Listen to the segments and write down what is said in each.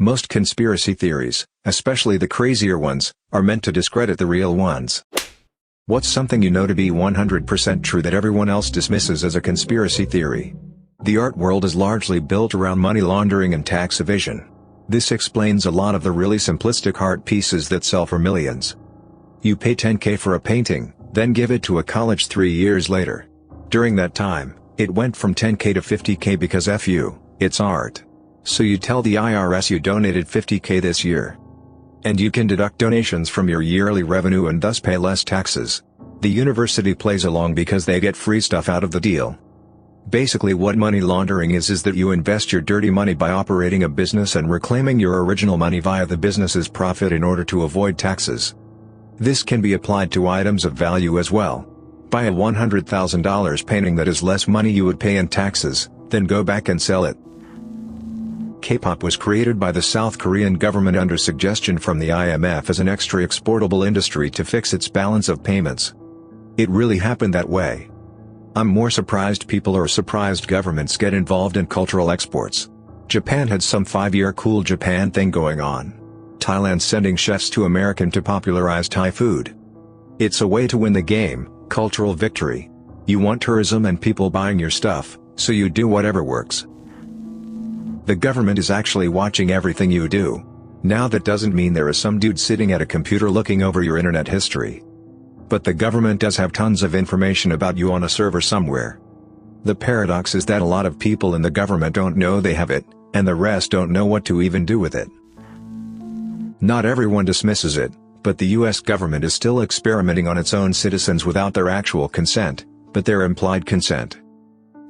Most conspiracy theories, especially the crazier ones, are meant to discredit the real ones. What's something you know to be 100% true that everyone else dismisses as a conspiracy theory? The art world is largely built around money laundering and tax evasion. This explains a lot of the really simplistic art pieces that sell for millions. You pay $10K for a painting, then give it to a college 3 years later. During that time, it went from $10K to $50K because F you, it's art. So you tell the IRS you donated $50K this year. And you can deduct donations from your yearly revenue and thus pay less taxes. The university plays along because they get free stuff out of the deal. Basically what money laundering is that you invest your dirty money by operating a business and reclaiming your original money via the business's profit in order to avoid taxes. This can be applied to items of value as well. Buy a $100,000 painting that is less money you would pay in taxes, then go back and sell it. K-pop was created by the South Korean government under suggestion from the IMF as an extra exportable industry to fix its balance of payments. It really happened that way. I'm more surprised people or surprised governments get involved in cultural exports. Japan had some 5-year Cool Japan thing going on. Thailand sending chefs to America to popularize Thai food. It's a way to win the game, cultural victory. You want tourism and people buying your stuff, so you do whatever works. The government is actually watching everything you do. Now that doesn't mean there is some dude sitting at a computer looking over your internet history. But the government does have tons of information about you on a server somewhere. The paradox is that a lot of people in the government don't know they have it, and the rest don't know what to even do with it. Not everyone dismisses it, but the US government is still experimenting on its own citizens without their actual consent, but their implied consent.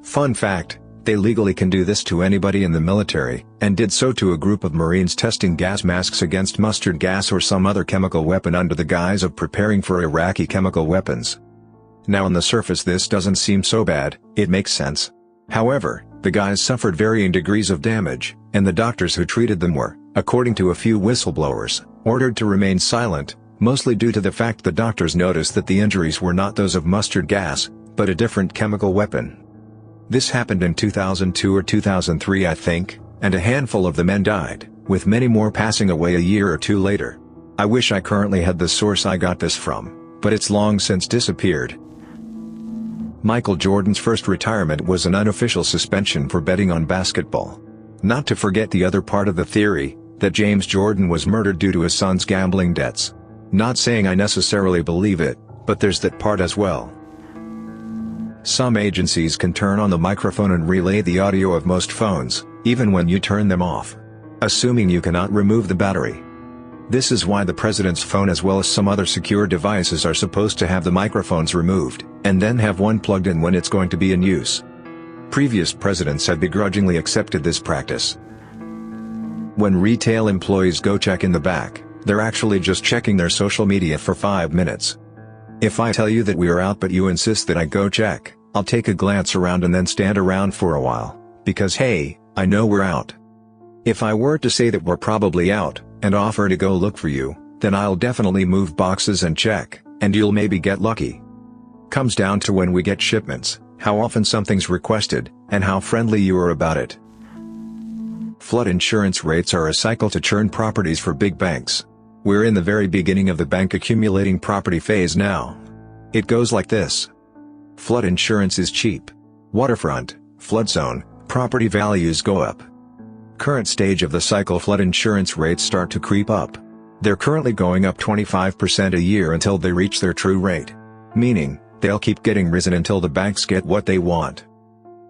Fun fact: they legally can do this to anybody in the military, and did so to a group of Marines testing gas masks against mustard gas or some other chemical weapon under the guise of preparing for Iraqi chemical weapons. Now on the surface this doesn't seem so bad, it makes sense. However, the guys suffered varying degrees of damage, and the doctors who treated them were, according to a few whistleblowers, ordered to remain silent, mostly due to the fact the doctors noticed that the injuries were not those of mustard gas, but a different chemical weapon. This happened in 2002 or 2003 I think, and a handful of the men died, with many more passing away a year or two later. I wish I currently had the source I got this from, but it's long since disappeared. Michael Jordan's first retirement was an unofficial suspension for betting on basketball. Not to forget the other part of the theory, that James Jordan was murdered due to his son's gambling debts. Not saying I necessarily believe it, but there's that part as well. Some agencies can turn on the microphone and relay the audio of most phones, even when you turn them off. Assuming you cannot remove the battery. This is why the president's phone as well as some other secure devices are supposed to have the microphones removed, and then have one plugged in when it's going to be in use. Previous presidents have begrudgingly accepted this practice. When retail employees go check in the back, they're actually just checking their social media for 5 minutes. If I tell you that we are out but you insist that I go check, I'll take a glance around and then stand around for a while, because hey, I know we're out. If I were to say that we're probably out, and offer to go look for you, then I'll definitely move boxes and check, and you'll maybe get lucky. Comes down to when we get shipments, how often something's requested, and how friendly you are about it. Flood insurance rates are a cycle to churn properties for big banks. We're in the very beginning of the bank accumulating property phase now. It goes like this. Flood insurance is cheap. Waterfront, flood zone, property values go up. Current stage of the cycle, flood insurance rates start to creep up. They're currently going up 25% a year until they reach their true rate. Meaning, they'll keep getting risen until the banks get what they want.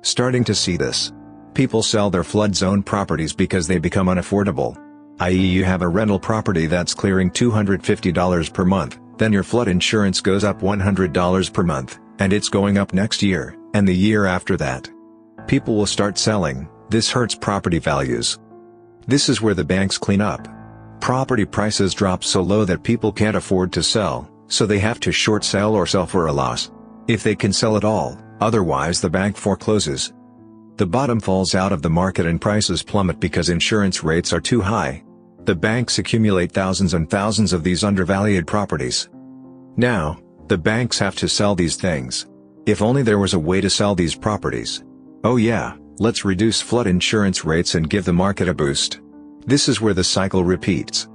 Starting to see this. People sell their flood zone properties because they become unaffordable. I.e., you have a rental property that's clearing $250 per month, then your flood insurance goes up $100 per month, and it's going up next year, and the year after that. People will start selling. This hurts property values. This is where the banks clean up. Property prices drop so low that people can't afford to sell, so they have to short sell or sell for a loss. If they can sell at all, otherwise the bank forecloses. The bottom falls out of the market and prices plummet because insurance rates are too high. The banks accumulate thousands and thousands of these undervalued properties. Now, the banks have to sell these things. If only there was a way to sell these properties. Oh yeah, let's reduce flood insurance rates and give the market a boost. This is where the cycle repeats.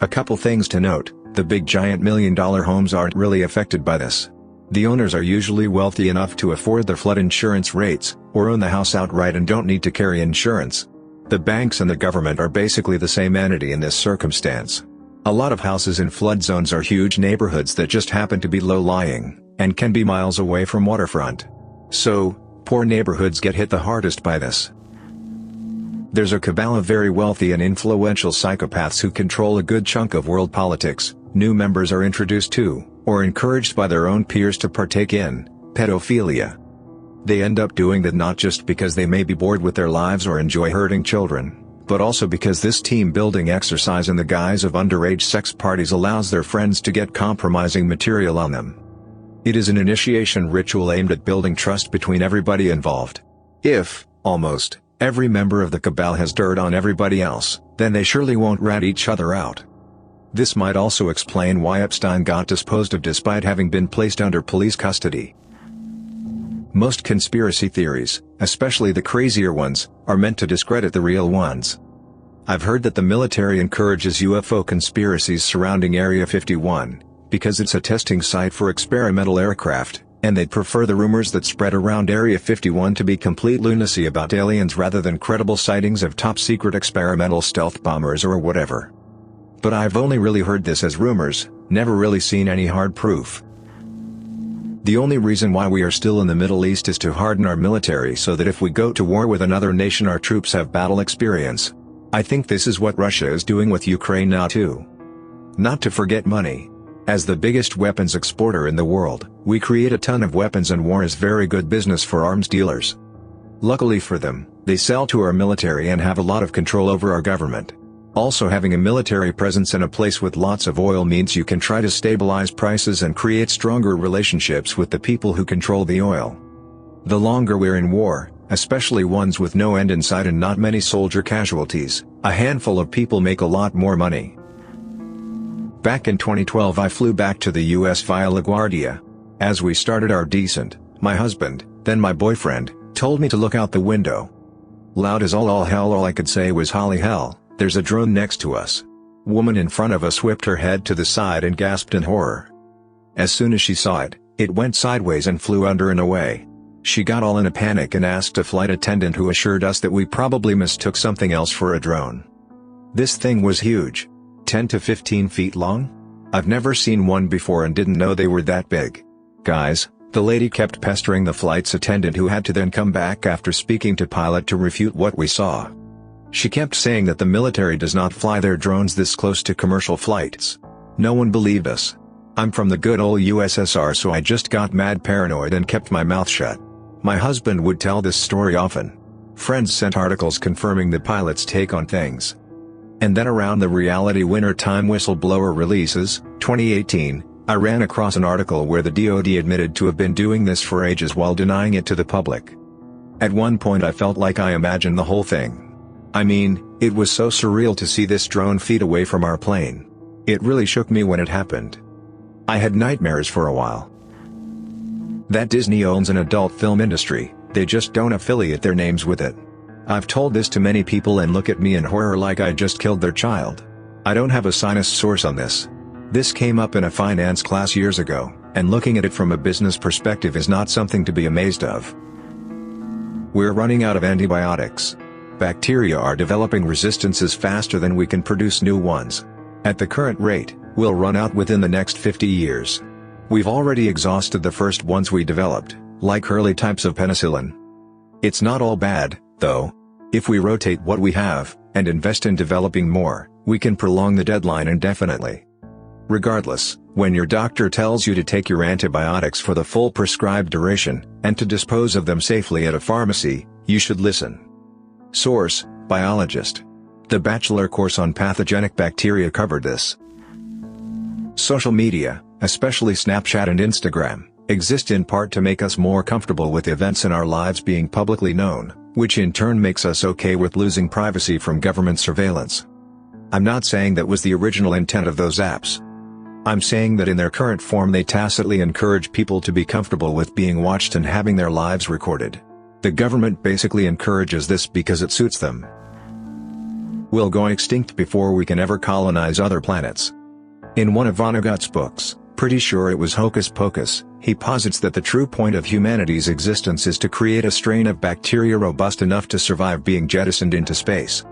A couple things to note: the big giant million-dollar homes aren't really affected by this. The owners are usually wealthy enough to afford the flood insurance rates, or own the house outright and don't need to carry insurance. The banks and the government are basically the same entity in this circumstance. A lot of houses in flood zones are huge neighborhoods that just happen to be low-lying, and can be miles away from waterfront. So, poor neighborhoods get hit the hardest by this. There's a cabal of very wealthy and influential psychopaths who control a good chunk of world politics. New members are introduced to, or encouraged by their own peers to partake in, pedophilia. They end up doing that not just because they may be bored with their lives or enjoy hurting children, but also because this team-building exercise in the guise of underage sex parties allows their friends to get compromising material on them. It is an initiation ritual aimed at building trust between everybody involved. If, almost, every member of the cabal has dirt on everybody else, then they surely won't rat each other out. This might also explain why Epstein got disposed of despite having been placed under police custody. Most conspiracy theories, especially the crazier ones, are meant to discredit the real ones. I've heard that the military encourages UFO conspiracies surrounding Area 51, because it's a testing site for experimental aircraft, and they'd prefer the rumors that spread around Area 51 to be complete lunacy about aliens rather than credible sightings of top-secret experimental stealth bombers or whatever. But I've only really heard this as rumors, never really seen any hard proof. The only reason why we are still in the Middle East is to harden our military so that if we go to war with another nation our troops have battle experience. I think this is what Russia is doing with Ukraine now too. Not to forget money. As the biggest weapons exporter in the world, we create a ton of weapons and war is very good business for arms dealers. Luckily for them, they sell to our military and have a lot of control over our government. Also, having a military presence in a place with lots of oil means you can try to stabilize prices and create stronger relationships with the people who control the oil. The longer we're in war, especially ones with no end in sight and not many soldier casualties, a handful of people make a lot more money. Back in 2012 I flew back to the US via LaGuardia. As we started our descent, my husband, then my boyfriend, told me to look out the window. Loud as all hell, all I could say was "Holly hell, there's a drone next to us." Woman in front of us whipped her head to the side and gasped in horror. As soon as she saw it, it went sideways and flew under and away. She got all in a panic and asked a flight attendant who assured us that we probably mistook something else for a drone. This thing was huge. 10 to 15 feet long? I've never seen one before and didn't know they were that big. Guys, the lady kept pestering the flight's attendant who had to then come back after speaking to pilot to refute what we saw. She kept saying that the military does not fly their drones this close to commercial flights. No one believed us. I'm from the good old USSR, so I just got mad paranoid and kept my mouth shut. My husband would tell this story often. Friends sent articles confirming the pilot's take on things. And then around the reality winter time whistleblower releases, 2018, I ran across an article where the DoD admitted to have been doing this for ages while denying it to the public. At one point I felt like I imagined the whole thing. I mean, it was so surreal to see this drone feet away from our plane. It really shook me when it happened. I had nightmares for a while. That Disney owns an adult film industry, they just don't affiliate their names with it. I've told this to many people and look at me in horror like I just killed their child. I don't have a sinus source on this. This came up in a finance class years ago, and looking at it from a business perspective is not something to be amazed of. We're running out of antibiotics. Bacteria are developing resistances faster than we can produce new ones. At the current rate, we'll run out within the next 50 years. We've already exhausted the first ones we developed, like early types of penicillin. It's not all bad, though. If we rotate what we have, and invest in developing more, we can prolong the deadline indefinitely. Regardless, when your doctor tells you to take your antibiotics for the full prescribed duration, and to dispose of them safely at a pharmacy, you should listen. Source: Biologist. The bachelor course on pathogenic bacteria covered this. Social media, especially Snapchat and Instagram, exist in part to make us more comfortable with events in our lives being publicly known, which in turn makes us okay with losing privacy from government surveillance. I'm not saying that was the original intent of those apps. I'm saying that in their current form they tacitly encourage people to be comfortable with being watched and having their lives recorded. The government basically encourages this because it suits them. We'll go extinct before we can ever colonize other planets. In one of Vonnegut's books, pretty sure it was Hocus Pocus, he posits that the true point of humanity's existence is to create a strain of bacteria robust enough to survive being jettisoned into space.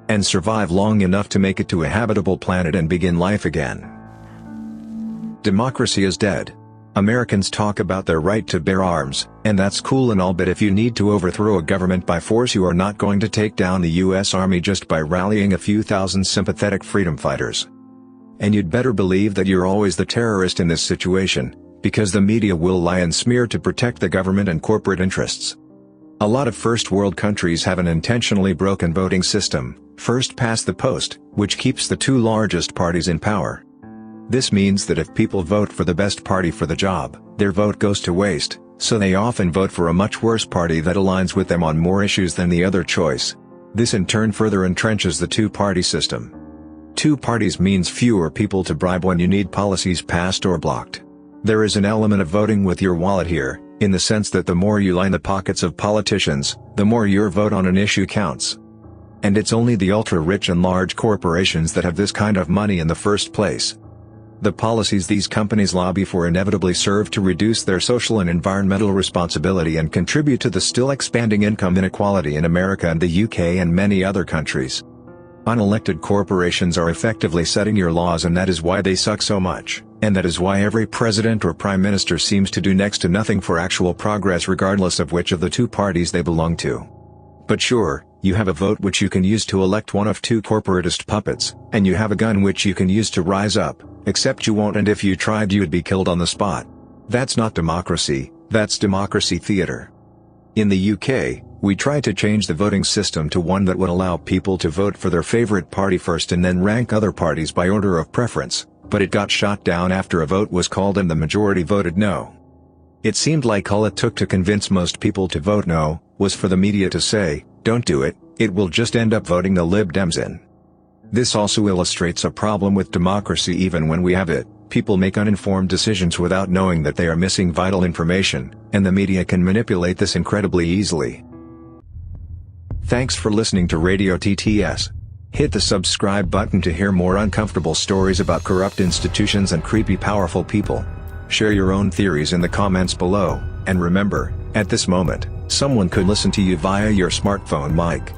And survive long enough to make it to a habitable planet and begin life again. Democracy is dead. Americans talk about their right to bear arms, and that's cool and all, but if you need to overthrow a government by force, you are not going to take down the US Army just by rallying a few thousand sympathetic freedom fighters. And you'd better believe that you're always the terrorist in this situation, because the media will lie and smear to protect the government and corporate interests. A lot of first world countries have an intentionally broken voting system, first past the post, which keeps the two largest parties in power. This means that if people vote for the best party for the job, their vote goes to waste, so they often vote for a much worse party that aligns with them on more issues than the other choice. This in turn further entrenches the two-party system. Two parties means fewer people to bribe when you need policies passed or blocked. There is an element of voting with your wallet here, in the sense that the more you line the pockets of politicians, the more your vote on an issue counts. And it's only the ultra-rich and large corporations that have this kind of money in the first place. The policies these companies lobby for inevitably serve to reduce their social and environmental responsibility and contribute to the still expanding income inequality in America and the UK and many other countries. Unelected corporations are effectively setting your laws, and that is why they suck so much, and that is why every president or prime minister seems to do next to nothing for actual progress regardless of which of the two parties they belong to. But sure, you have a vote which you can use to elect one of two corporatist puppets, and you have a gun which you can use to rise up, except you won't, and if you tried you'd be killed on the spot. That's not democracy, that's democracy theater. In the UK, we tried to change the voting system to one that would allow people to vote for their favorite party first and then rank other parties by order of preference, but it got shot down after a vote was called and the majority voted no. It seemed like all it took to convince most people to vote no, was for the media to say, "Don't do it, it will just end up voting the Lib Dems in." This also illustrates a problem with democracy. Even when we have it, people make uninformed decisions without knowing that they are missing vital information, and the media can manipulate this incredibly easily. Thanks for listening to Radio TTS. Hit the subscribe button to hear more uncomfortable stories about corrupt institutions and creepy powerful people. Share your own theories in the comments below, and remember, at this moment, someone could listen to you via your smartphone mic.